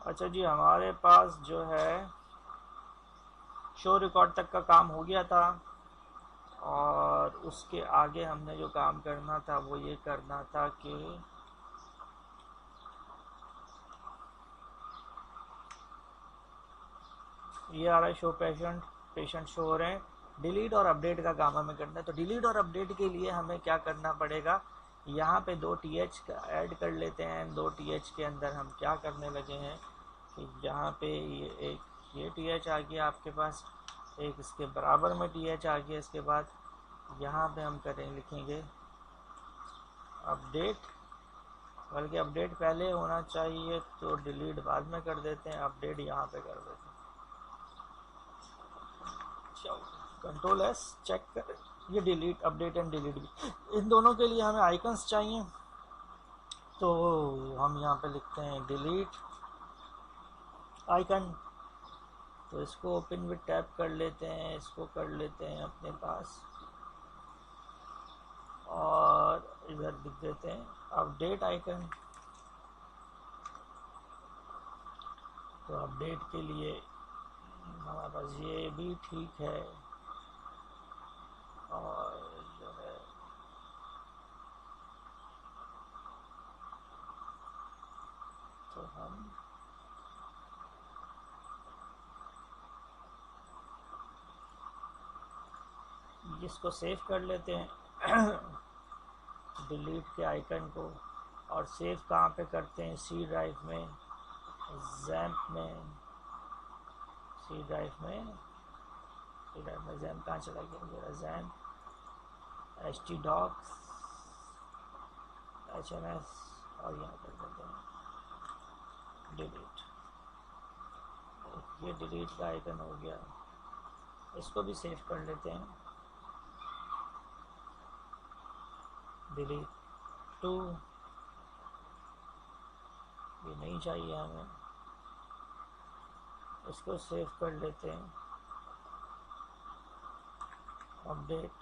अच्छा जी, हमारे पास जो है शो रिकॉर्ड तक का काम हो गया था, और उसके आगे हमने जो काम करना था वो ये करना था कि ये आ रहा है शो पेशेंट, पेशेंट शो हो रहे हैं। डिलीट और अपडेट का काम हमें करना है। तो डिलीट और अपडेट के लिए हमें क्या करना पड़ेगा, यहाँ पे दो टी एच ऐड कर लेते हैं। दो टी एच के अंदर हम क्या करने लगे हैं कि यहाँ पे ये एक ये टी एच आ गया आपके पास, एक इसके बराबर में टी एच आ गया। इसके बाद यहाँ पे हम करें, लिखेंगे अपडेट, बल्कि अपडेट पहले होना चाहिए तो डिलीट बाद में कर देते हैं, अपडेट यहाँ पे कर देते हैं। कंट्रोल एस चेक कर, ये डिलीट, अपडेट एंड डिलीट भी, इन दोनों के लिए हमें आइकन्स चाहिए। तो हम यहाँ पे लिखते हैं डिलीट आइकन। तो इसको ओपन विद टैब कर लेते हैं, इसको कर लेते हैं अपने पास, और इधर लिख देते हैं अपडेट आइकन। तो अपडेट के लिए हमारे पास ये भी ठीक है, और जो है तो हम इसको सेव कर लेते हैं डिलीट के आइकन को। और सेव कहाँ पे करते हैं, सी ड्राइव में, जैम्प में, सी ड्राइव में, सी ड्राइव में जैम्प कहाँ चला गया मेरा, XAMPP h t docs h m s, और यहाँ कर देते हैं डिलीट। ये डिलीट का आइकन हो गया, इसको भी सेव कर लेते हैं, डिलीट टू, ये नहीं चाहिए हमें, इसको सेव कर लेते हैं, अपडेट,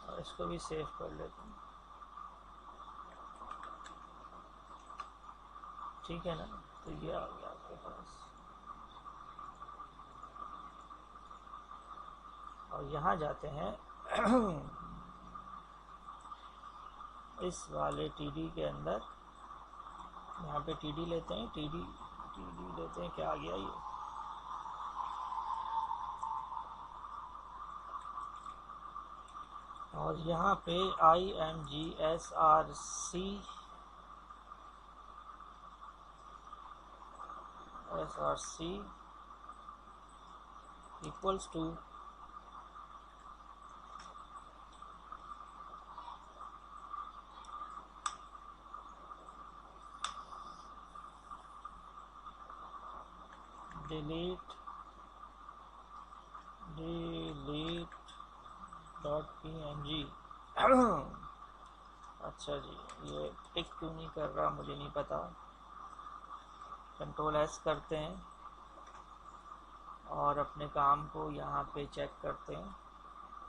और इसको भी सेव कर लेते हैं। ठीक है ना, तो ये आ गया आपके पास। और यहाँ जाते हैं इस वाले टीडी के अंदर, यहाँ पे टीडी लेते हैं, टीडी लेते हैं, क्या आ गया ये, और यहाँ पे i m g s r c equals to delete dot p n g. अच्छा जी, ये टिक क्यों नहीं कर रहा मुझे नहीं पता। कंट्रोल एस करते हैं और अपने काम को यहाँ पे चेक करते हैं,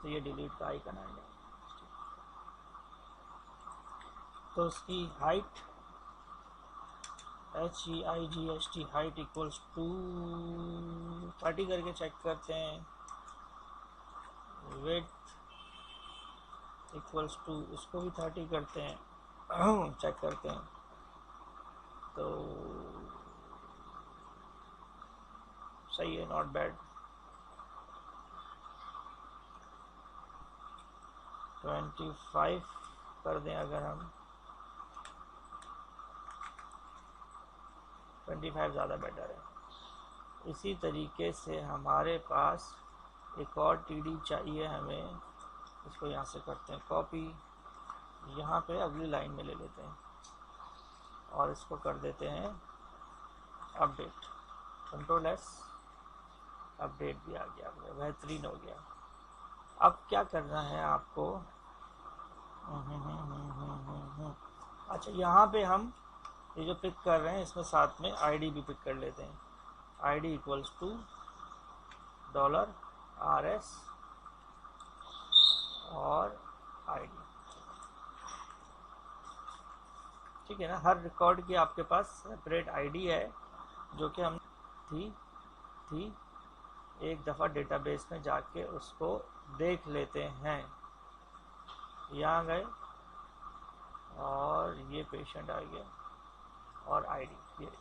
तो ये डिलीट का आइकन आ गया। तो उसकी height HEIGHT height equals to 30 करके चेक करते हैं, विड्थ इक्वल्स टू, उसको भी 30 करते हैं चेक करते हैं। तो सही है, नॉट बैड। 25 कर दें अगर हम, 25 ज़्यादा बेटर है। इसी तरीके से हमारे पास एक और टीडी चाहिए हमें, इसको यहाँ से करते हैं कॉपी, यहाँ पे अगली लाइन में ले लेते हैं और इसको कर देते हैं अपडेट, कंट्रोल एस, अपडेट भी आ गया, बेहतरीन हो गया। अब क्या करना है आपको, अच्छा यहाँ पे हम ये जो पिक कर रहे हैं इसमें साथ में आईडी भी पिक कर लेते हैं, आईडी इक्वल्स टू $RS और आईडी। ठीक है ना। हर रिकॉर्ड की आपके पास सेपरेट आईडी है, जो कि हम थी एक दफ़ा डेटाबेस में जाके उसको देख लेते हैं। यहाँ गए और ये पेशेंट आ गया और आईडी ये,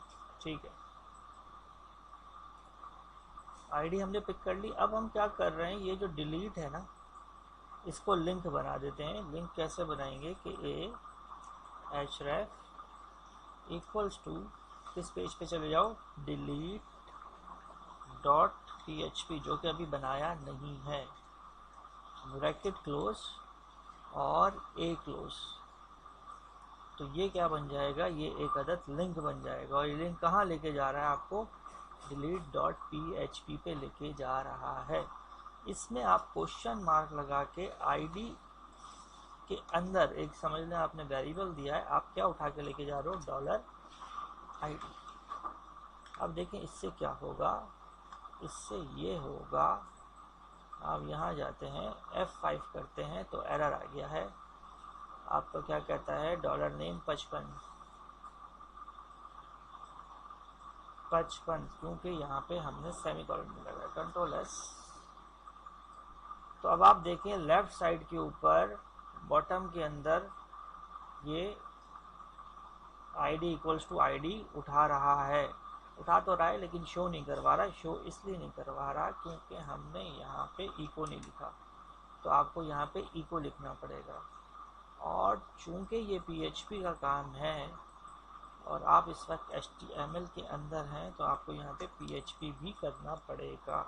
ठीक है, आईडी हमने पिक कर ली। अब हम क्या कर रहे हैं, ये जो डिलीट है ना, इसको लिंक बना देते हैं। लिंक कैसे बनाएंगे कि ए href इक्वल्स टू, किस पेज पे चले जाओ, डिलीट डॉट php, जो कि अभी बनाया नहीं है, ब्रैकेट क्लोज और ए क्लोज। तो ये क्या बन जाएगा, ये एक अदद लिंक बन जाएगा। और ये लिंक कहाँ लेके जा रहा है आपको, डिलीट डॉट php पे लेके जा रहा है। इसमें आप क्वेश्चन मार्क लगा के आईडी के अंदर एक, समझ लें आपने वेरिएबल दिया है, आप क्या उठा के लेके जा रहे हो, डॉलर आईडी। अब देखें इससे क्या होगा, इससे ये होगा, आप यहाँ जाते हैं F5 करते हैं तो एरर आ गया है। आपका क्या कहता है, डॉलर नेम 55, क्योंकि यहाँ पे हमने सेमीकोलन में लगाया, कंट्रोल एस। तो अब आप देखें लेफ्ट साइड के ऊपर बॉटम के अंदर ये आईडी इक्वल्स टू आईडी उठा रहा है, उठा तो रहा है लेकिन शो नहीं करवा रहा। शो इसलिए नहीं करवा रहा क्योंकि हमने यहाँ पे इको नहीं लिखा, तो आपको यहाँ पे इको लिखना पड़ेगा। और चूंकि ये PHP का काम है और आप इस वक्त HTML के अंदर हैं, तो आपको यहाँ पे PHP भी करना पड़ेगा,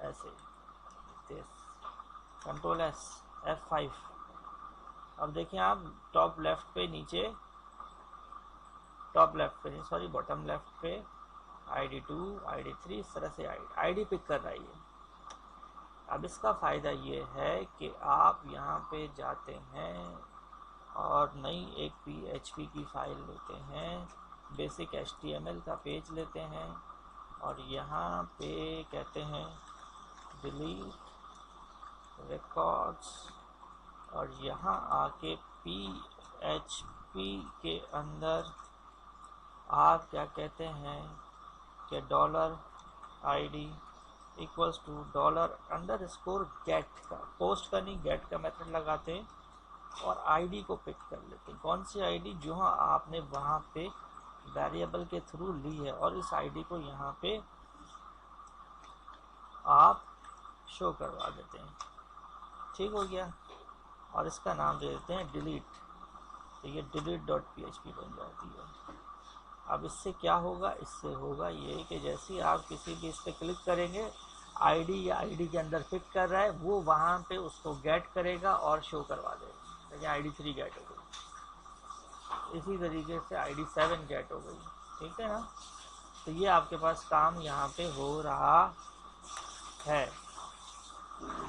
ऐसे कंट्रोल एस F5। अब देखिए आप टॉप लेफ्ट पे नीचे, टॉप लेफ्ट पे नहीं सॉरी बॉटम लेफ्ट पे ID2 ID3 इस तरह से आईडी पिक कर रही है। अब इसका फ़ायदा ये है कि आप यहाँ पे जाते हैं और नई एक PHP की फाइल लेते हैं, बेसिक HTML का पेज लेते हैं और यहाँ पे कहते हैं डिलीट रिकॉर्ड्स, और यहाँ आके PHP के अंदर आप क्या कहते हैं कि dollar id equals to dollar underscore get का, पोस्ट का नहीं गेट का मेथड लगाते हैं और आईडी को पिक कर लेते हैं। कौन सी आईडी, जो आपने वहाँ पे वेरिएबल के थ्रू ली है, और इस आईडी को यहाँ पे आप शो करवा देते हैं। ठीक हो गया, और इसका नाम दे देते हैं डिलीट, तो ये डिलीट डॉट php बन जाती है। अब इससे क्या होगा, इससे होगा ये कि जैसे ही आप किसी भी इस पर क्लिक करेंगे, आईडी या आईडी के अंदर पिक कर रहा है, वो वहाँ पे उसको गेट करेगा और शो करवा देगा। देखिए ID3 गेट हो गई, इसी तरीके से ID7 गेट हो गई, ठीक है ना। तो ये आपके पास काम यहाँ पे हो रहा है,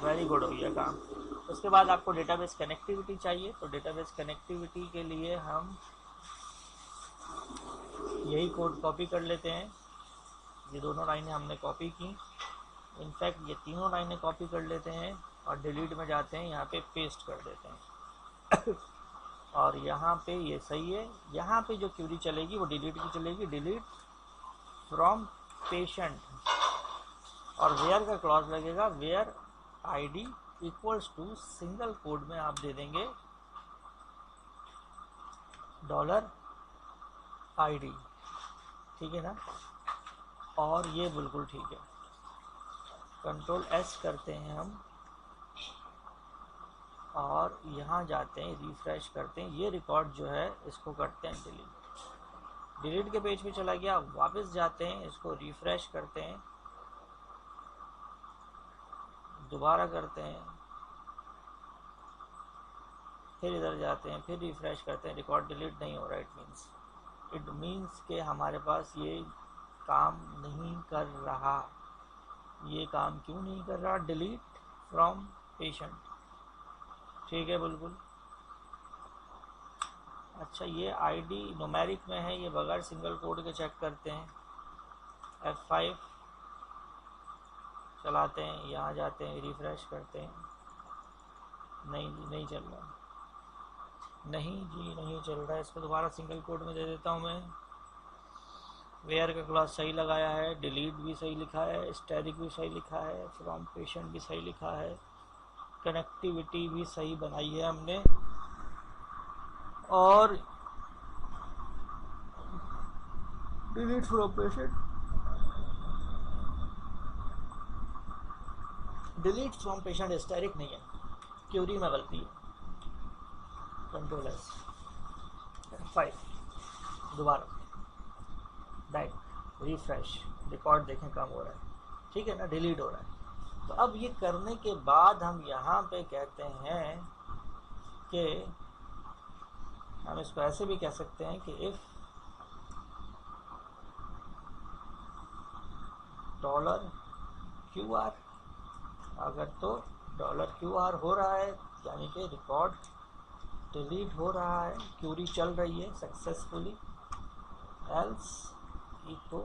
वेरी गुड हो गया काम। उसके बाद आपको डेटाबेस कनेक्टिविटी चाहिए, तो डेटाबेस कनेक्टिविटी के लिए हम यही कोड कॉपी कर लेते हैं। ये दोनों लाइनें हमने कॉपी की, इनफैक्ट ये तीनों लाइनें कॉपी कर लेते हैं और डिलीट में जाते हैं, यहाँ पे पेस्ट कर देते हैं और यहाँ पे ये सही है। यहाँ पे जो क्वेरी चलेगी वो डिलीट की चलेगी, डिलीट फ्रॉम पेशेंट, और वेयर का क्लॉज लगेगा, where id equals to single quote में आप दे देंगे डॉलर आईडी, ठीक है ना। और ये बिल्कुल ठीक है, कंट्रोल एस करते हैं हम और यहाँ जाते हैं, रिफ्रेश करते हैं, ये रिकॉर्ड जो है इसको करते हैं डिलीट। डिलीट के पेज पे चला गया, वापस जाते हैं, इसको रिफ्रेश करते हैं, दोबारा करते हैं, फिर इधर जाते हैं, फिर रिफ्रेश करते हैं, रिकॉर्ड डिलीट नहीं हो रहा। इट मीन्स कि हमारे पास ये काम नहीं कर रहा। ये काम क्यों नहीं कर रहा, डिलीट फ्रॉम पेशेंट, ठीक है बिल्कुल। अच्छा, ये आईडी न्यूमेरिक में है, ये बगैर सिंगल कोड के चेक करते हैं। F5 चलाते हैं, यहाँ जाते हैं, रिफ्रेश करते हैं, नहीं चल रहा। नहीं जी, नहीं चल रहा है। इसको दोबारा सिंगल कोट में दे देता हूँ मैं। वेयर का क्लॉज सही लगाया है, डिलीट भी सही लिखा है, स्टैटिक भी सही लिखा है, फ्रॉम पेशेंट भी सही लिखा है, कनेक्टिविटी भी सही बनाई है हमने, और delete from patient, delete from patient static नहीं है, क्यूरी में गलती है। कंट्रोल एस 5, दोबारा बैक, रिफ्रेश, रिकॉर्ड देखें कम हो रहा है, ठीक है ना, डिलीट हो रहा है। तो अब ये करने के बाद हम यहाँ पे कहते हैं कि हम इसको ऐसे भी कह सकते हैं कि इफ $QR, अगर तो $QR हो रहा है यानी कि रिकॉर्ड डिलीट हो रहा है, क्यूरी चल रही है successfully, else echo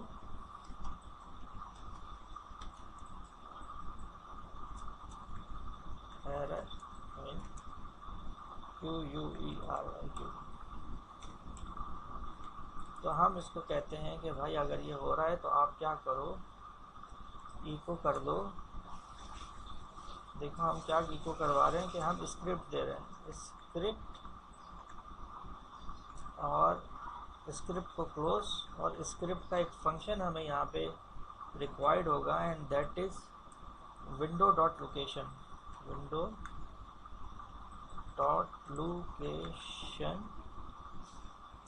error in QUERY। तो हम इसको कहते हैं कि भाई अगर ये हो रहा है तो आप क्या करो, इको कर दो। देखो हम क्या इको करवा रहे हैं कि हम स्क्रिप्ट दे रहे हैं, स्क्रिप्ट, और स्क्रिप्ट को क्लोज, और स्क्रिप्ट का एक फंक्शन हमें यहाँ पे रिक्वायर्ड होगा, and that is window dot location, window dot location,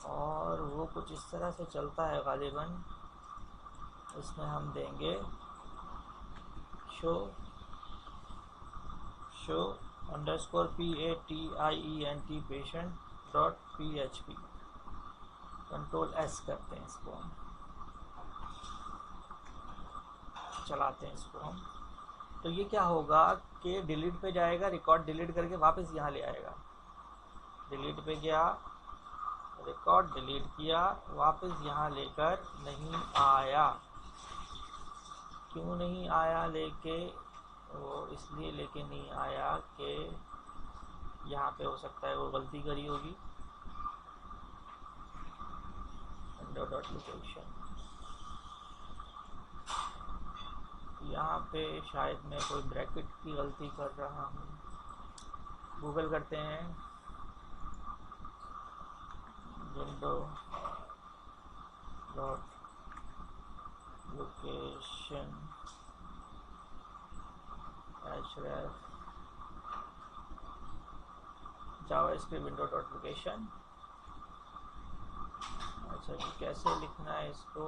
और वो कुछ इस तरह से चलता है गालिबन। इसमें हम देंगे show underscore PATIENT patient dot PHP। Control S करते हैं इसको, हम चलाते हैं इसको हम। तो ये क्या होगा कि डिलीट पे जाएगा, रिकॉर्ड डिलीट करके वापस यहाँ ले आएगा। डिलीट पे गया, रिकॉर्ड डिलीट किया, वापस यहाँ लेकर नहीं आया। क्यों नहीं आया लेके? वो इसलिए लेके नहीं आया कि यहाँ पे हो सकता है वो गलती करी होगी, विंडो डॉट लोकेशन। यहाँ पे शायद मैं कोई ब्रैकेट की गलती कर रहा हूँ। गूगल करते हैं, window dot location href JavaScript window dot location. अच्छा जी, कैसे लिखना है इसको?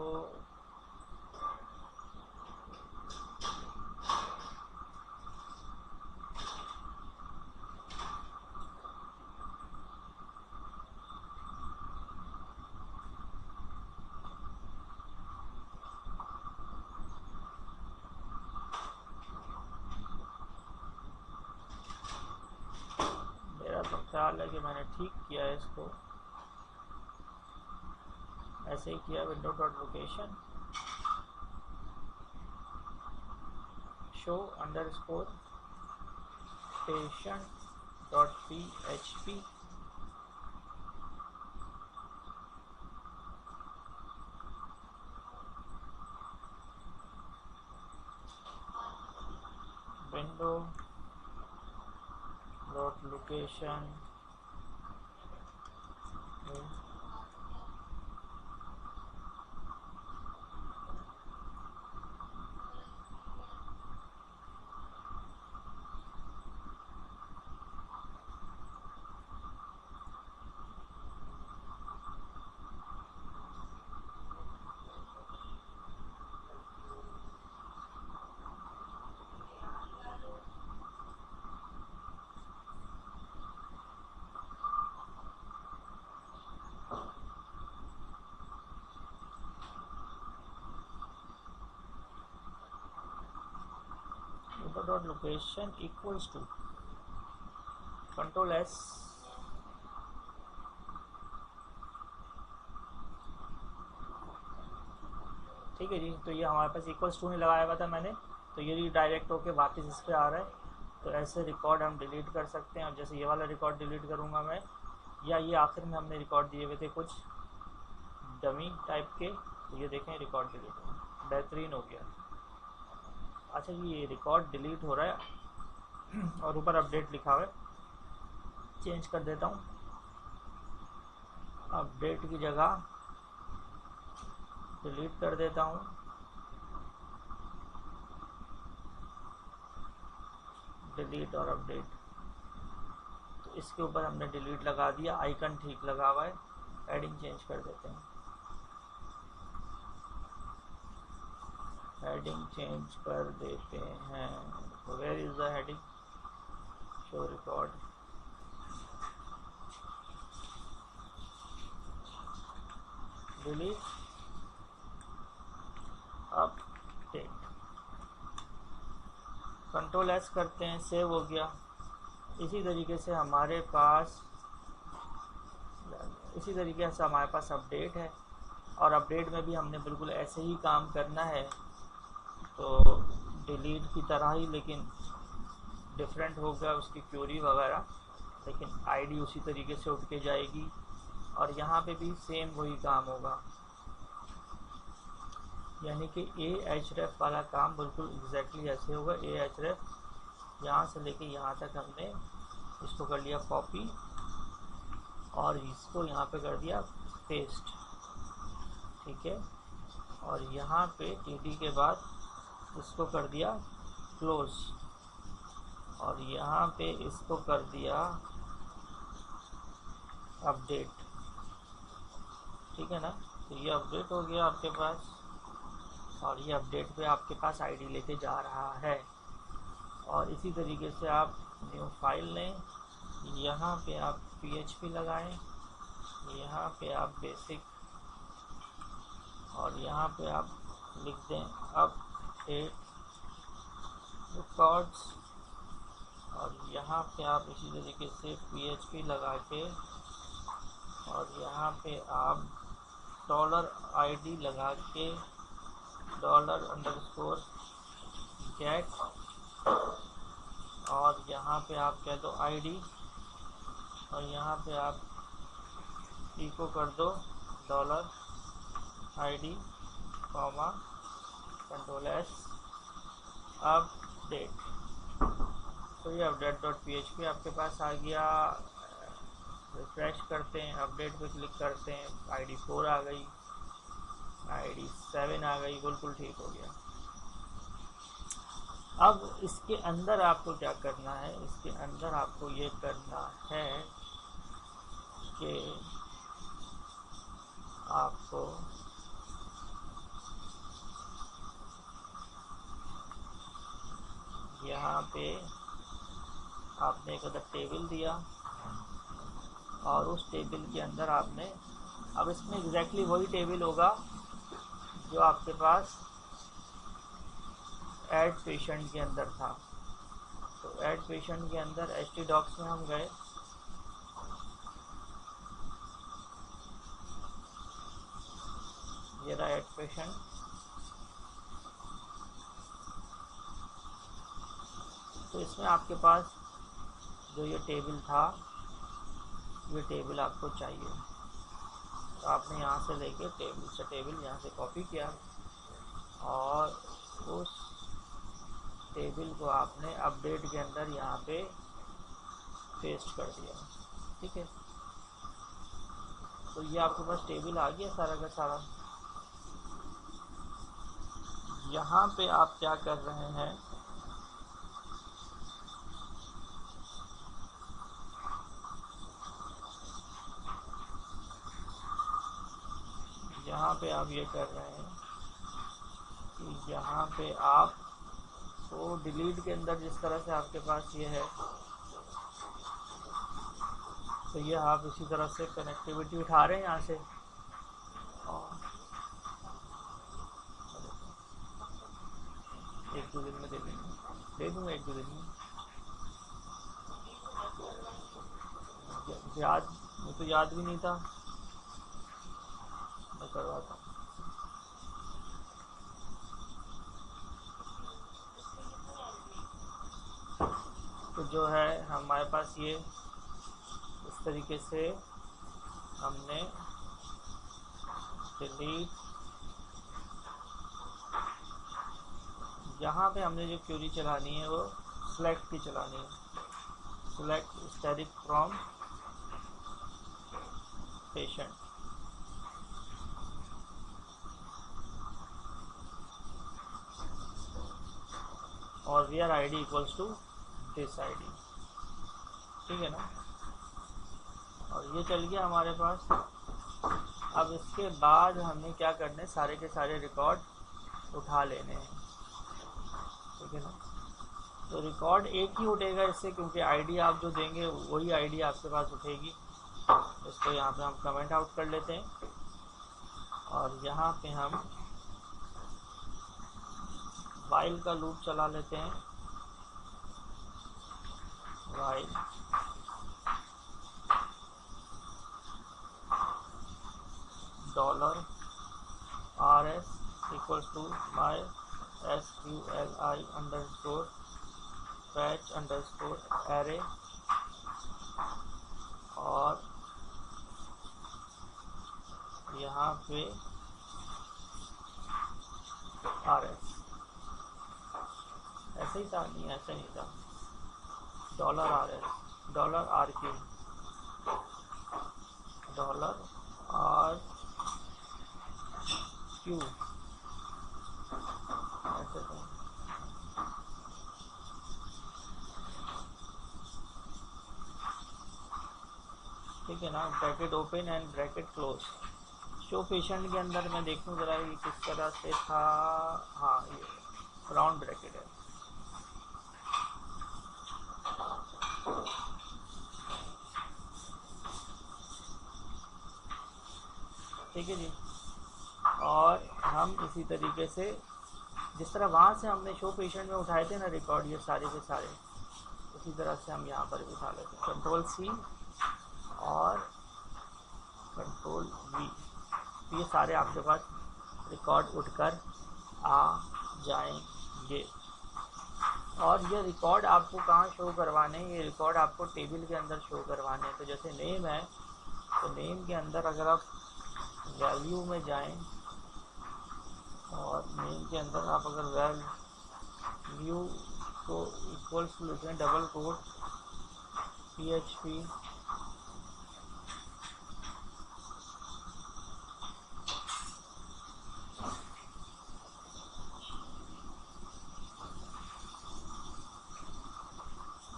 ख्याल है कि मैंने ठीक किया है इसको, ऐसे ही किया, window dot location show underscore patient dot PHP, window dot location dot location equals to control S, ठीक है जी। तो ये हमारे पास इक्वल्स टू नहीं लगाया हुआ था मैंने, तो ये डायरेक्ट होके वापस इस पर आ रहा है। तो ऐसे रिकॉर्ड हम डिलीट कर सकते हैं, और जैसे ये वाला रिकॉर्ड डिलीट करूँगा मैं, या ये आखिर में हमने रिकॉर्ड दिए हुए थे कुछ डमी टाइप के, तो ये देखें रिकॉर्ड डिलीट हो, बेहतरीन हो गया। अच्छा ये रिकॉर्ड डिलीट हो रहा है और ऊपर अपडेट लिखा हुआ है, चेंज कर देता हूँ, अपडेट की जगह डिलीट कर देता हूँ। डिलीट और अपडेट, तो इसके ऊपर हमने डिलीट लगा दिया, आइकन ठीक लगा हुआ है, हेडिंग चेंज कर देते हैं, हेडिंग चेंज कर देते हैं। Where is the heading, show record, delete update, control s करते हैं, सेव हो गया। इसी तरीके से हमारे पास अपडेट है, और अपडेट में भी हमने बिल्कुल ऐसे ही काम करना है, तो डिलीट की तरह ही, लेकिन डिफरेंट होगा उसकी क्यूरी वगैरह, लेकिन आईडी उसी तरीके से उठ के जाएगी, और यहाँ पे भी सेम वही काम होगा, यानी कि AHREF वाला काम बिल्कुल एग्जैक्टली ऐसे होगा। AHREF यहाँ से लेके यहाँ तक हमने इसको कर लिया कॉपी, और इसको यहाँ पे कर दिया पेस्ट, ठीक है, और यहाँ पे TD के बाद इसको कर दिया क्लोज, और यहाँ पे इसको कर दिया अपडेट, ठीक है ना। तो ये अपडेट हो गया आपके पास, और ये अपडेट पे आपके पास आईडी लेके जा रहा है। और इसी तरीके से आप न्यू फाइल लें, यहाँ पे आप PHP लगाएं, यहाँ पे आप बेसिक, और यहाँ पे आप लिख दें अपडेट रिकॉर्ड्स, और यहाँ पे आप इसी तरीके से PHP लगा के, और यहाँ पे आप $ID लगा के $_get, और यहाँ पे आप कह दो ID, और यहाँ पे आप इको कर दो $ID, कंट्रोल S, अपडेट। तो ये update.php आपके पास आ गया। रिफ्रेश करते हैं, अपडेट पे क्लिक करते हैं, ID 4 आ गई, ID 7 आ गई, बिल्कुल ठीक हो गया। अब इसके अंदर आपको क्या करना है, इसके अंदर आपको ये करना है कि आपको यहाँ पे आपने एक अदर टेबल दिया, और उस टेबल के अंदर आपने, अब इसमें एग्जैक्टली वही टेबल होगा जो आपके पास ऐड पेशेंट के अंदर था। तो ऐड पेशेंट के अंदर htdocs में हम गए, ये रहा ऐड पेशेंट, तो इसमें आपके पास जो ये टेबल था, ये टेबल आपको चाहिए, तो आपने यहाँ से लेके टेबल से टेबल यहाँ से कॉपी किया, और उस टेबल को आपने अपडेट के अंदर यहाँ पे पेस्ट कर दिया, ठीक है। तो ये आपके पास टेबल आ गया सारा का सारा। यहाँ पे आप क्या कर रहे हैं, यहाँ पे आप ये कर रहे हैं कि यहाँ पे आप तो डिलीट के अंदर जिस तरह से आपके पास ये है, तो ये आप इसी तरह से कनेक्टिविटी उठा रहे हैं यहाँ से, और एक दो दिन में दे दूँगा एक दो दिन में, याद मुझे तो याद भी नहीं था, मैं करवाता हूँ। तो जो है हमारे पास ये इस तरीके से हमने डिलीट, यहाँ पे हमने जो क्वेरी चलानी है वो सिलेक्ट की चलानी है, सिलेक्ट स्टैटिक फ्रॉम पेशेंट। और where id equals to this id, ठीक है ना। और ये चल गया हमारे पास। अब इसके बाद हमें क्या करना है, सारे के सारे रिकॉर्ड उठा लेने हैं, ठीक है ना। तो रिकॉर्ड एक ही उठेगा इससे, क्योंकि आईडी आप जो देंगे वही आईडी आपके पास उठेगी। इसको यहाँ पे हम कमेंट आउट कर लेते हैं और यहाँ पे हम वाइल का लूप चला लेते हैं। While $RS equals to my SQLI underscore fetch underscore array और यहाँ पे RS। ऐसे ही था, नहीं ऐसे नहीं था, $RS $RQ $RQ ऐसे था। ठीक है ना। Bracket open and bracket close. Show patient के अंदर मैं देखूँ ज़रा ये किस तरह से था। हाँ, ये राउंड ब्रैकेट है। ठीक है जी। और हम इसी तरीके से जिस तरह वहाँ से हमने शो पेशेंट में उठाए थे ना रिकॉर्ड, ये सारे के सारे, उसी तरह से हम यहाँ पर भी उठा लेते हैं। कंट्रोल C और कंट्रोल V, तो ये सारे आपके पास रिकॉर्ड उठकर आ जाएंगे। और ये रिकॉर्ड आपको कहाँ शो करवाने हैं, ये रिकॉर्ड आपको टेबल के अंदर शो करवाने हैं। तो जैसे नेम है, तो नेम के अंदर अगर आप वैल्यू में जाएं और नेम के अंदर आप अगर वैल्यू को इक्वल्स लिखें डबल कोट PHP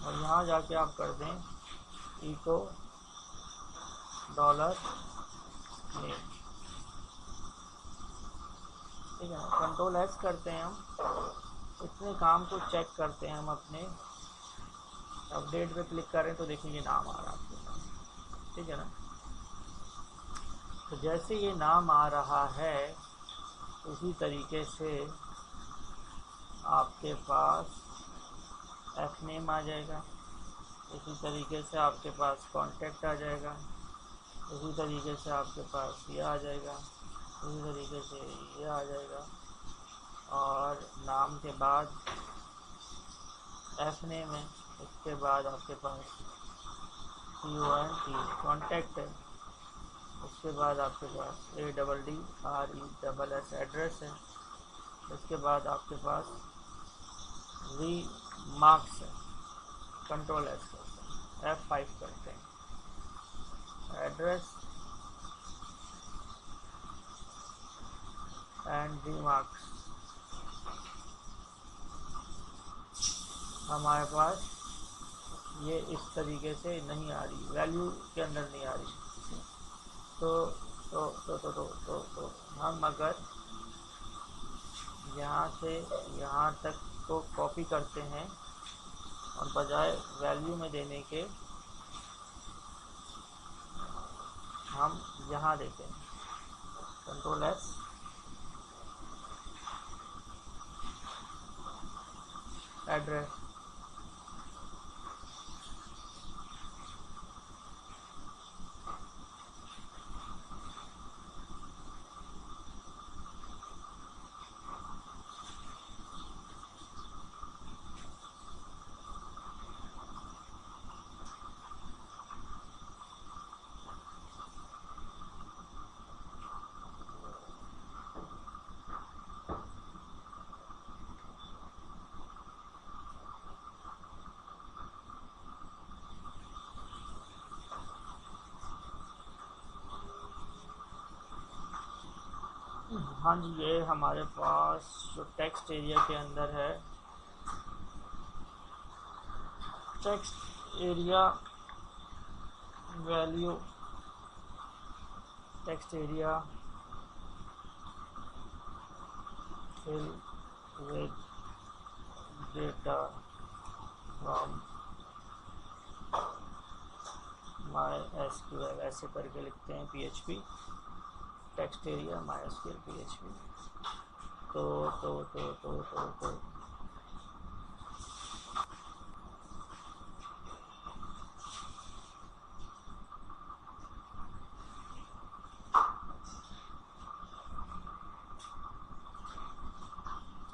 और यहाँ जाके आप कर दें इको $नेम, ठीक है ना। कंट्रोल S करते हैं हम, इतने काम को चेक करते हैं हम अपने अपडेट पे क्लिक करें तो देखेंगे नाम आ रहा है आपके पास, ठीक है ना। तो जैसे ये नाम आ रहा है उसी तरीके से आपके पास FNAME आ जाएगा, इसी तरीके से आपके पास कॉन्टैक्ट आ जाएगा, इसी तरीके से आपके पास ये आ जाएगा, इसी तरीके से ये आ जाएगा। और नाम के बाद FNAME है, इसके बाद आपके पास CONT कॉन्टैक्ट है, उसके बाद आपके पास ADDRESS एड्रेस है, इसके बाद आपके पास मार्क्स है। कंट्रोल S करते हैं, F5 करते हैं, एड्रेस एंड मार्क्स हमारे पास ये इस तरीके से नहीं आ रही, वैल्यू के अंदर नहीं आ रही। तो हम अगर यहाँ से यहाँ तक को कॉपी करते हैं और बजाय वैल्यू में देने के हम यहाँ देते हैं कंट्रोल S एड्रेस हाँ जी, ये हमारे पास जो टेक्स्ट एरिया के अंदर है, text area value, text area fill with data from MySQL, ऐसे करके लिखते हैं PHP text area MySQL PHP। तो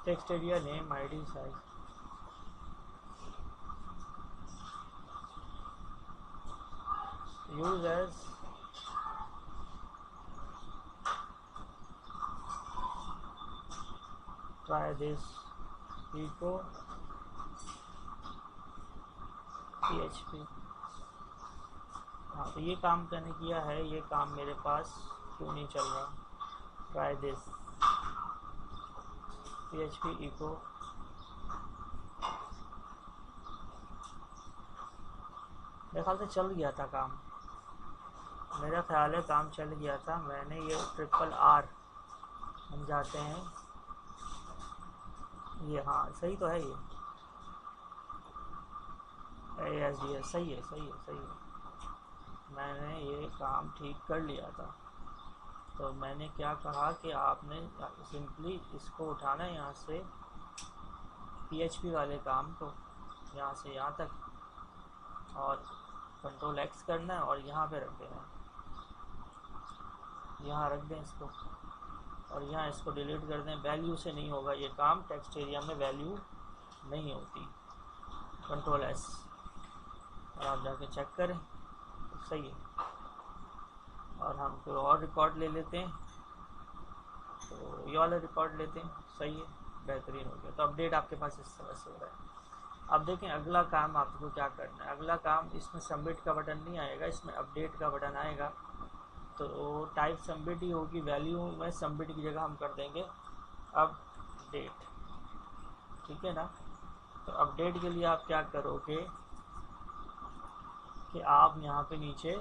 text area name ID size, use as try this echo PHP। हाँ, तो ये काम करने किया है, ये काम मेरे पास क्यों नहीं चल रहा? ट्राई दिस PHP echo, मेरे ख्याल से चल गया था काम, मेरा ख्याल है काम चल गया था। मैंने ये RRR हम जाते हैं, ये हाँ सही तो है, ये ASDS सही है, सही है, सही है। मैंने ये काम ठीक कर लिया था। तो मैंने क्या कहा कि आपने सिंपली इसको उठाना है यहाँ से, PHP वाले काम को यहाँ से यहाँ तक, और Ctrl+X करना है और यहाँ पे रख देना है, यहाँ रख दें इसको, और यहाँ इसको डिलीट कर दें। वैल्यू से नहीं होगा ये काम, टेक्स्ट एरिया में वैल्यू नहीं होती। Ctrl+S, और आप जाके चेक करें तो सही है। और हम कोई और रिकॉर्ड ले लेते हैं, तो ये वाला रिकॉर्ड लेते हैं, सही है, बेहतरीन हो गया। तो अपडेट आपके पास इस तरह से हो रहा है। अब देखें अगला काम आपको क्या करना है। अगला काम, इसमें सबमिट का बटन नहीं आएगा, इसमें अपडेट का बटन आएगा। तो टाइप सबमिट ही होगी, वैल्यू में सबमिट की जगह हम कर देंगे अपडेट, ठीक है ना। तो अपडेट के लिए आप क्या करोगे कि आप यहाँ पे नीचे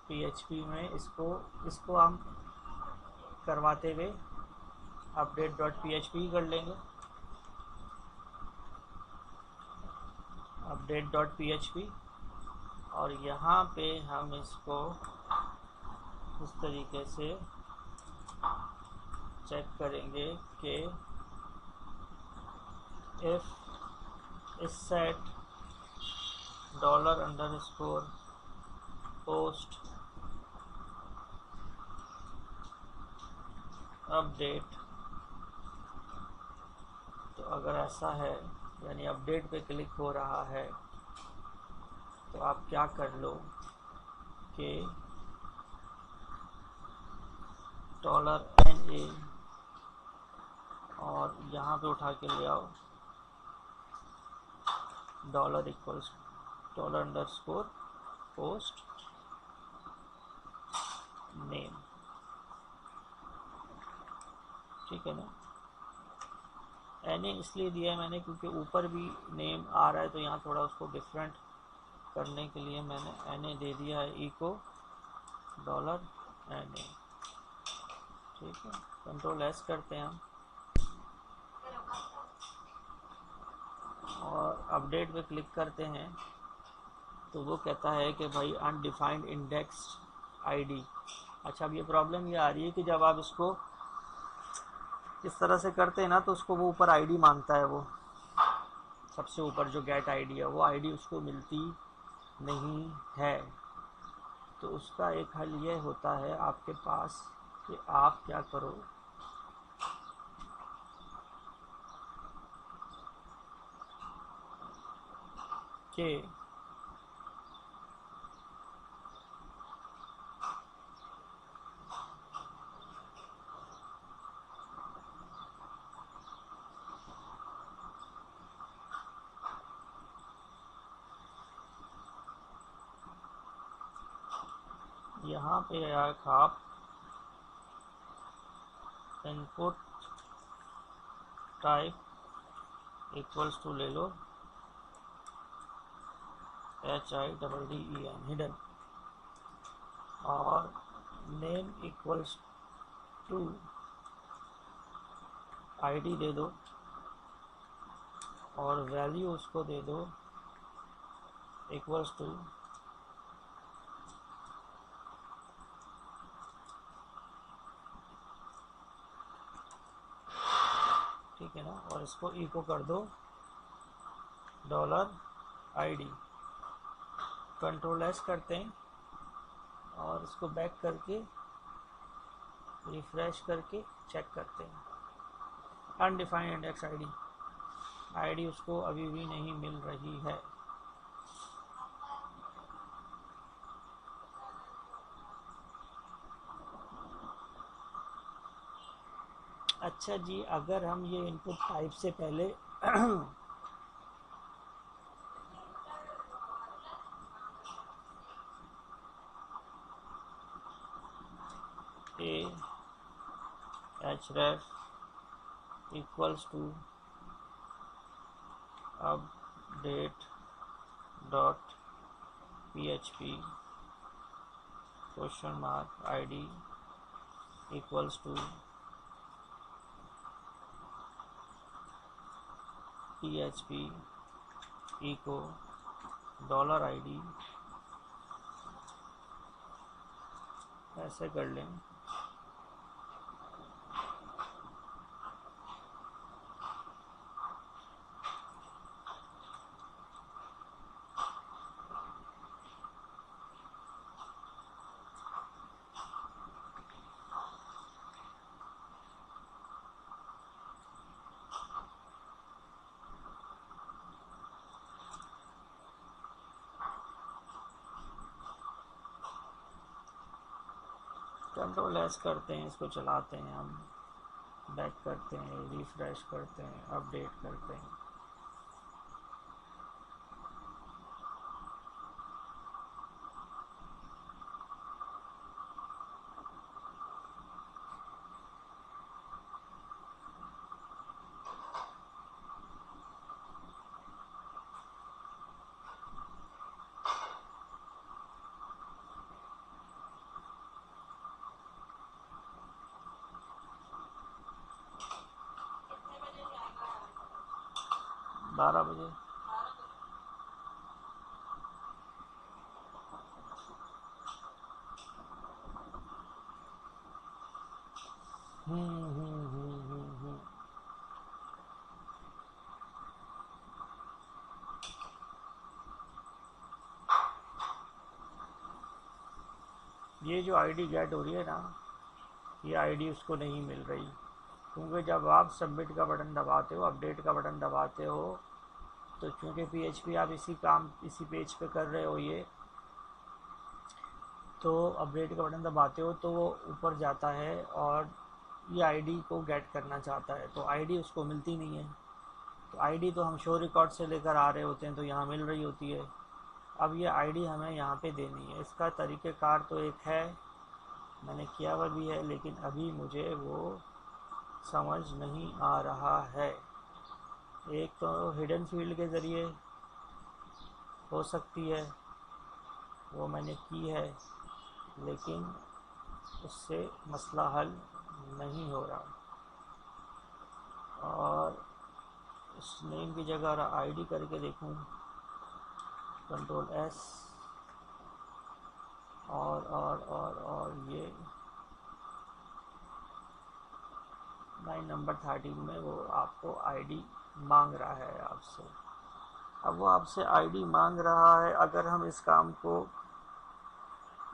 PHP में इसको हम करवाते हुए update.php कर लेंगे, update.php, और यहाँ पे हम इसको इस तरीके से चेक करेंगे कि if is set $_post update. तो अगर ऐसा है, यानी अपडेट पे क्लिक हो रहा है, तो आप क्या कर लो कि $NA और यहाँ पे उठा के ले आओ $_post नेम, ठीक है ना। NA इसलिए दिया है मैंने क्योंकि ऊपर भी नेम आ रहा है, तो यहाँ थोड़ा उसको डिफरेंट करने के लिए मैंने NA दे दिया है, echo $NA, ठीक है। Ctrl+S करते हैं हम और अपडेट पे क्लिक करते हैं, तो वो कहता है कि भाई अनडिफाइंड इंडेक्स ID। अच्छा, अब ये प्रॉब्लम ये आ रही है कि जब आप इसको इस तरह से करते हैं ना, तो उसको वो ऊपर ID मांगता है, वो सबसे ऊपर जो गेट ID है, वो ID उसको मिलती नहीं है। तो उसका एक हल ये होता है आपके पास कि आप क्या करो कि यहाँ पे आप इनपुट टाइप इक्वल्स टू ले लो HIDDEN हिडन, और नेम इक्वल्स टू ID दे दो और वैल्यू उसको दे दो इक्वल्स टू ठीक है ना, और इसको इको कर दो $ID। कंट्रोल एस करते हैं और इसको बैक करके रिफ्रेश करके चेक करते हैं। अनडिफाइंड इंडेक्स आईडी उसको अभी भी नहीं मिल रही है। अच्छा जी, अगर हम ये इनपुट टाइप से पहले href equals to update dot php $ID equals to php echo $ID ऐसे कर लें। कंट्रोल एस करते हैं, इसको चलाते हैं, हम बैक करते हैं, रिफ्रेश करते हैं, अपडेट करते हैं। बारह बजे ये जो आईडी गेट हो रही है ना, ये आईडी उसको नहीं मिल रही, क्योंकि जब आप सबमिट का बटन दबाते हो, अपडेट का बटन दबाते हो, तो चूँकि PHP आप इसी पेज पे कर रहे हो, ये तो अपडेट का बटन दबाते हो तो वो ऊपर जाता है और ये आईडी को गेट करना चाहता है, तो आईडी उसको मिलती नहीं है। तो आईडी तो हम शो रिकॉर्ड से लेकर आ रहे होते हैं, तो यहाँ मिल रही होती है। अब ये आईडी हमें यहाँ पे देनी है। इसका तरीक़ेकार तो एक है, मैंने किया हुआ भी है, लेकिन अभी मुझे वो समझ नहीं आ रहा है। एक तो हिडन फील्ड के ज़रिए हो सकती है, वो मैंने की है, लेकिन उससे मसला हल नहीं हो रहा। और इस नेम की जगह आईडी करके देखूं, कंट्रोल एस और ये लाइन नंबर 13 में वो आपको आईडी मांग रहा है आपसे। अब वो आपसे आईडी मांग रहा है, अगर हम इस काम को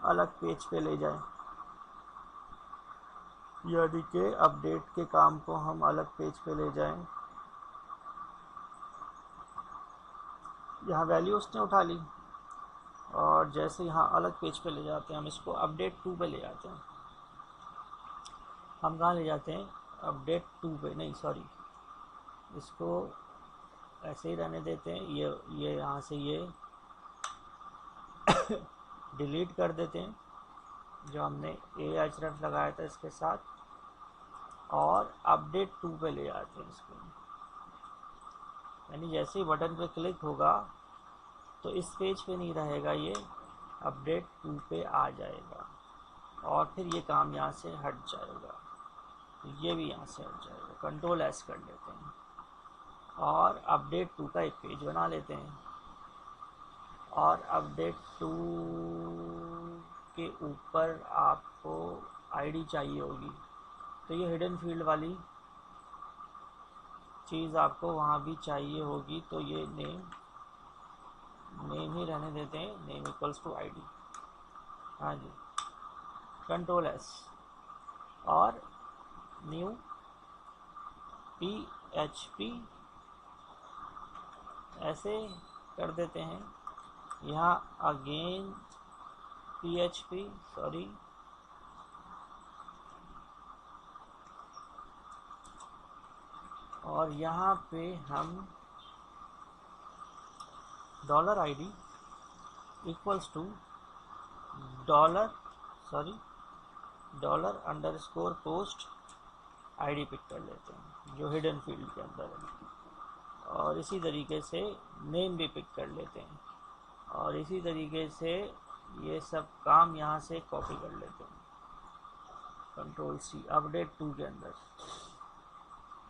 अलग पेज पे ले जाएं, यानी कि अपडेट के काम को हम अलग पेज पे ले जाएं, यहाँ वैल्यू उसने उठा ली और जैसे यहाँ अलग पेज पे ले जाते हैं, हम इसको अपडेट 2 पे ले जाते हैं। हम कहाँ ले जाते हैं? अपडेट 2 पे, नहीं सॉरी, इसको ऐसे ही रहने देते हैं। ये यहाँ से ये डिलीट कर देते हैं जो हमने href लगाया था इसके साथ, और अपडेट 2 पे ले आते हैं इसको। यानी जैसे ही बटन पे क्लिक होगा तो इस पेज पे नहीं रहेगा, ये अपडेट 2 पे आ जाएगा और फिर ये काम यहाँ से हट जाएगा, तो ये भी यहाँ से हट जाएगा। कंट्रोल एस कर लेते हैं और अपडेट 2 का एक पेज बना लेते हैं। और अपडेट 2 के ऊपर आपको आईडी चाहिए होगी, तो ये हिडन फील्ड वाली चीज़ आपको वहाँ भी चाहिए होगी, तो ये नेम ही रहने देते हैं, नेम इक्वल्स टू आईडी। हाँ जी, कंट्रोल एस और न्यू PHP ऐसे कर देते हैं। यहाँ अगेन PHP, सॉरी, और यहाँ पे हम $ID equals to $_post ID pick कर लेते हैं जो हिडन फील्ड के अंदर है। और इसी तरीके से नेम भी पिक कर लेते हैं और इसी तरीके से ये सब काम यहाँ से कॉपी कर लेते हैं। कंट्रोल C, अपडेट 2 के अंदर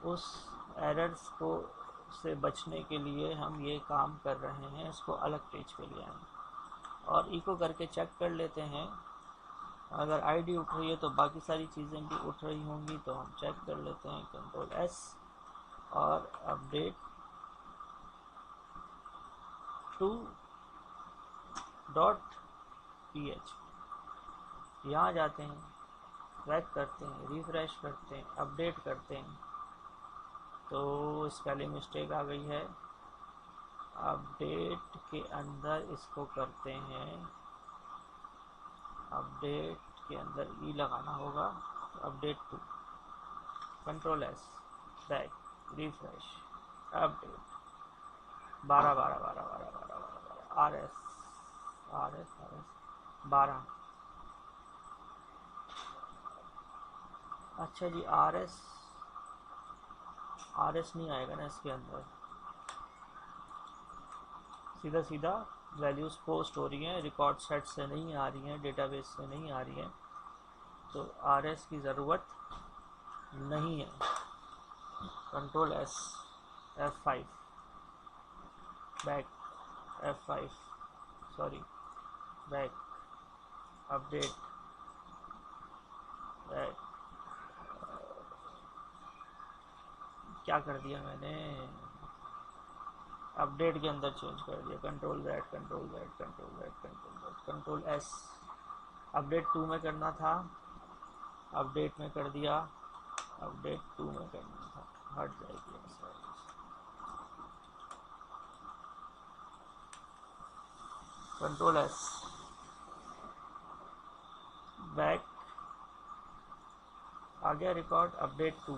उस एरर्स को से बचने के लिए हम ये काम कर रहे हैं, इसको अलग पेज पे ले आएंगे और इको करके चेक कर लेते हैं। अगर आईडी उठ रही है तो बाकी सारी चीज़ें भी उठ रही होंगी, तो हम चेक कर लेते हैं। कंट्रोल S और अपडेट 2.php, यहाँ जाते हैं, ट्रैक करते हैं, रिफ्रेश करते हैं, अपडेट करते हैं, तो स्पेलिंग मिस्टेक आ गई है। अपडेट के अंदर इसको करते हैं, अपडेट के अंदर ई लगाना होगा, update 2, control S, back, refresh, update 12 RS 12। अच्छा जी, RS नहीं आएगा ना इसके अंदर, सीधा वैल्यूज़ पोस्ट हो रही हैं, रिकॉर्ड सेट से नहीं आ रही हैं, डेटाबेस से नहीं आ रही हैं, तो RS की ज़रूरत नहीं है। Control S, F5, back, F5, sorry, back, update, back, क्या कर दिया मैंने, अपडेट के अंदर चेंज कर दिया। Control Z, control S, update 2 में करना था, अपडेट में कर दिया, अपडेट 2 में करना था, हट जाएगी ऐसा। कंट्रोल S, बैक, आ गया रिकॉर्ड, अपडेट 2।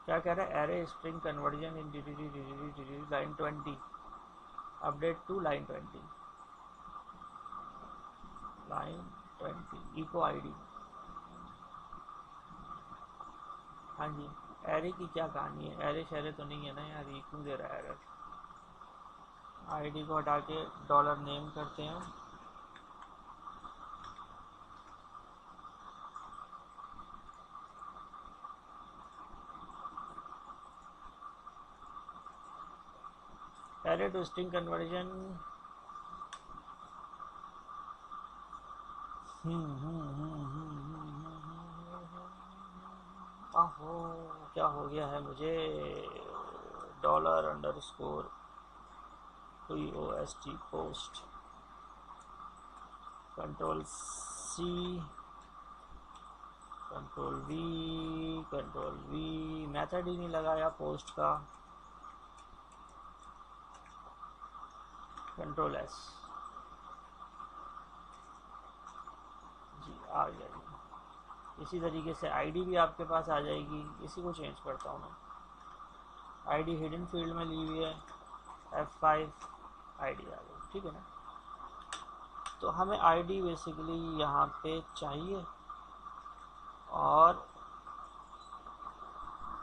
क्या कह रहा है, array string conversion in line 20, update 2 line 20, echo id. हाँ जी, एरे की क्या कहानी है, एरे शेरे तो नहीं है ना यार, ये क्यों दे रहा है एरर। आईडी को हटा के $नेम करते हैं, एरे टू स्ट्रिंग कन्वर्जन। आहो, क्या हो गया है मुझे, $_post post, control C, control V, method ही नहीं लगाया पोस्ट का, कंट्रोल S जी, आ गया जी। इसी तरीके से आईडी भी आपके पास आ जाएगी, इसी को चेंज करता हूँ मैं। आईडी हिडन फील्ड में ली हुई है, F5, आईडी आ गई, ठीक है ना। तो हमें आईडी बेसिकली यहाँ पे चाहिए और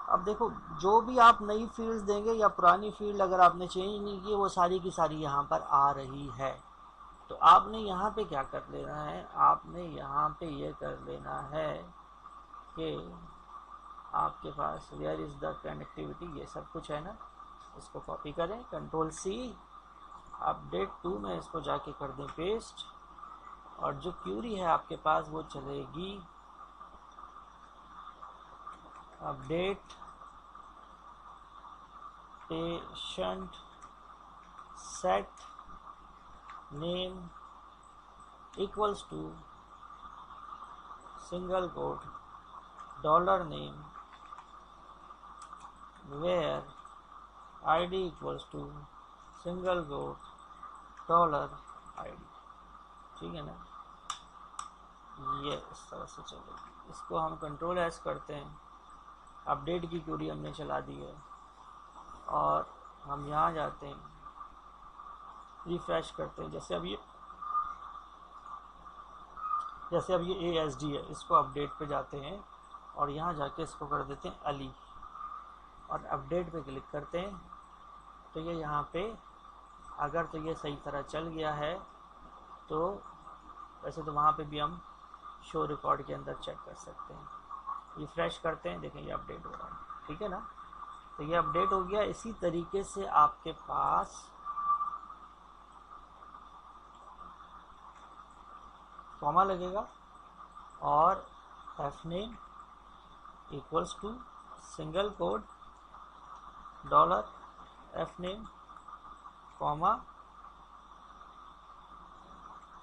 अब देखो, जो भी आप नई फील्ड देंगे या पुरानी फील्ड अगर आपने चेंज नहीं की, वो सारी की सारी यहाँ पर आ रही है। तो आपने यहाँ पे क्या कर लेना है, आपने यहाँ पे ये कर लेना है कि आपके पास वेयर इज़ द कनेक्टिविटी, ये सब कुछ है ना, इसको कॉपी करें, कंट्रोल सी, अपडेट 2 में इसको जाके कर दें पेस्ट, और जो क्यूरी है आपके पास वो चलेगी update patient set name equals to single quote dollar name where id equals to single quote dollar id. ठीक है ना, ये इस तरह से चलेगी। इसको हम कंट्रोल एस करते हैं, अपडेट की क्यूरी हमने चला दी है, और हम यहाँ जाते हैं, रिफ्रेश करते हैं। जैसे अब ये ASD है, इसको अपडेट पे जाते हैं और यहाँ जाके इसको कर देते हैं अली, और अपडेट पे क्लिक करते हैं। तो ये यहाँ पे अगर तो ये सही तरह चल गया है, तो वैसे तो वहाँ पे भी हम शो रिकॉर्ड के अंदर चेक कर सकते हैं। रिफ्रेश करते हैं, देखें ये अपडेट हो रहा है। ठीक है ना, तो ये अपडेट हो गया। इसी तरीके से आपके पास कॉमा लगेगा और f name equals to single quote dollar f name comma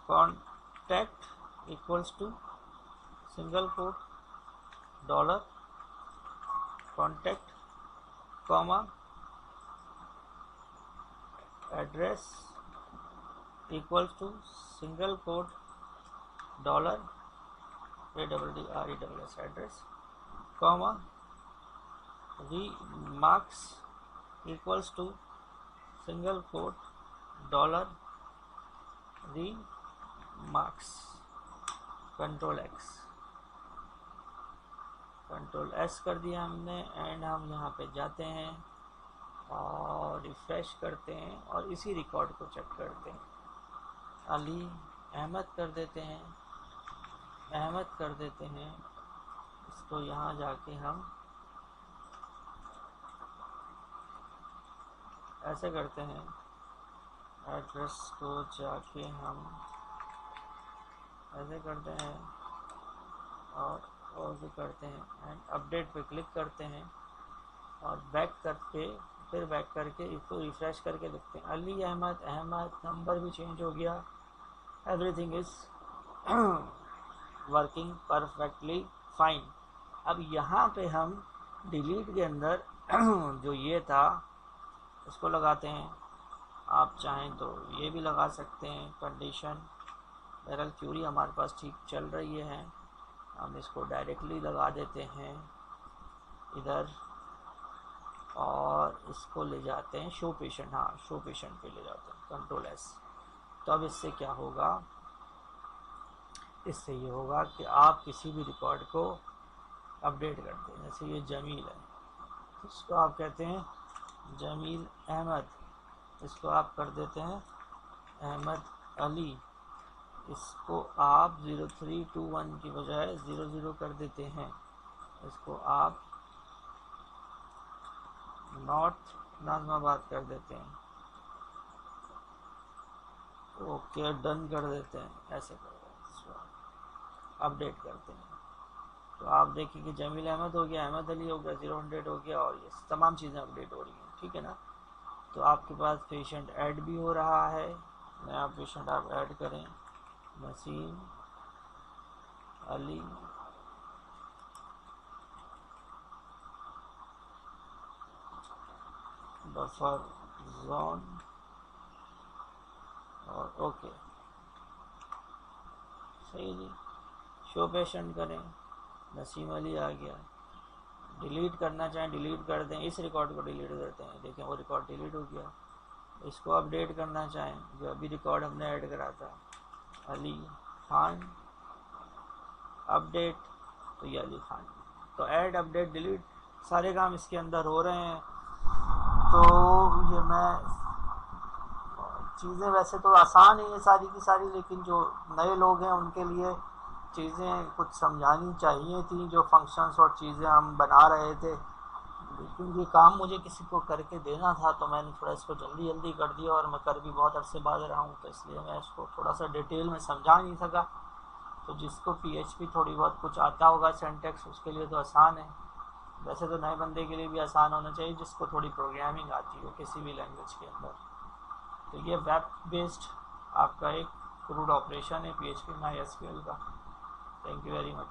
contact equals to single quote dollar contact comma address equals to single quote dollar ADDRESS address comma remarks equals to single quote dollar remarks। Control x, control s कर दिया हमने, and हम यहाँ पे जाते हैं और refresh करते हैं और इसी रिकॉर्ड को चेक करते हैं। अली अहमद कर देते हैं, अहमद कर देते हैं। इसको यहाँ जाके हम ऐसे करते हैं, एड्रेस को जाके हम ऐसे करते हैं और भी करते हैं, एंड अपडेट पे क्लिक करते हैं और बैक करके फिर बैक करके इसको रिफ्रेश करके देखते हैं। अली अहमद, अहमद नंबर भी चेंज हो गया, everything is working perfectly fine. अब यहाँ पे हम डिलीट के अंदर जो ये था उसको लगाते हैं। आप चाहें तो ये भी लगा सकते हैं कंडीशन। बहरहाल क्यूरी हमारे पास ठीक चल रही है, हम इसको डायरेक्टली लगा देते हैं इधर और इसको ले जाते हैं शो पेशेंट, हाँ शो पेशेंट पे ले जाते हैं, कंट्रोल एस। तो अब इससे क्या होगा, इससे ये होगा कि आप किसी भी रिकॉर्ड को अपडेट करते हैं। जैसे ये जमील है, इसको आप कहते हैं जमील अहमद, इसको आप कर देते हैं अहमद अली। इसको आप 0321 की बजाय 00 कर देते हैं। इसको आप नॉर्थ नाजमाबाद कर देते हैं, ओके डन कर देते हैं, ऐसे कर अपडेट करते हैं। तो आप देखिए कि जमील अहमद हो गया, अहमद अली हो गया, 000 हो गया, और ये तमाम चीज़ें अपडेट हो रही हैं। ठीक है ना, तो आपके पास पेशेंट ऐड भी हो रहा है। नया पेशेंट आप ऐड करें, नसीम अली बफर जोन, और ओके सही जी। शो पेशेंट करें, नसीम अली आ गया। डिलीट करना चाहें डिलीट कर दें, इस रिकॉर्ड को डिलीट करते हैं, देखें वो रिकॉर्ड डिलीट हो गया। इसको अपडेट करना चाहें, जो अभी रिकॉर्ड हमने ऐड करा था अली खान अपडेट, तो ये अली खान। तो ऐड अपडेट डिलीट सारे काम इसके अंदर हो रहे हैं। तो ये मैं चीज़ें वैसे तो आसान है ये सारी की सारी, लेकिन जो नए लोग हैं उनके लिए चीज़ें कुछ समझानी चाहिए थी। जो फंक्शंस और चीज़ें हम बना रहे थे, लेकिन ये काम मुझे किसी को करके देना था, तो मैंने थोड़ा इसको जल्दी जल्दी कर दिया, और मैं कर भी बहुत अरसे बाद रहा हूँ, तो इसलिए मैं इसको थोड़ा सा डिटेल में समझा नहीं सका। तो जिसको PHP थोड़ी बहुत कुछ आता होगा सिंटैक्स, उसके लिए तो आसान है। वैसे तो नए बंदे के लिए भी आसान होना चाहिए जिसको थोड़ी प्रोग्रामिंग आती हो किसी भी लैंग्वेज के अंदर। तो ये वेब बेस्ड आपका एक क्रूड ऑपरेशन है PHP MySQL का। Thank you very much.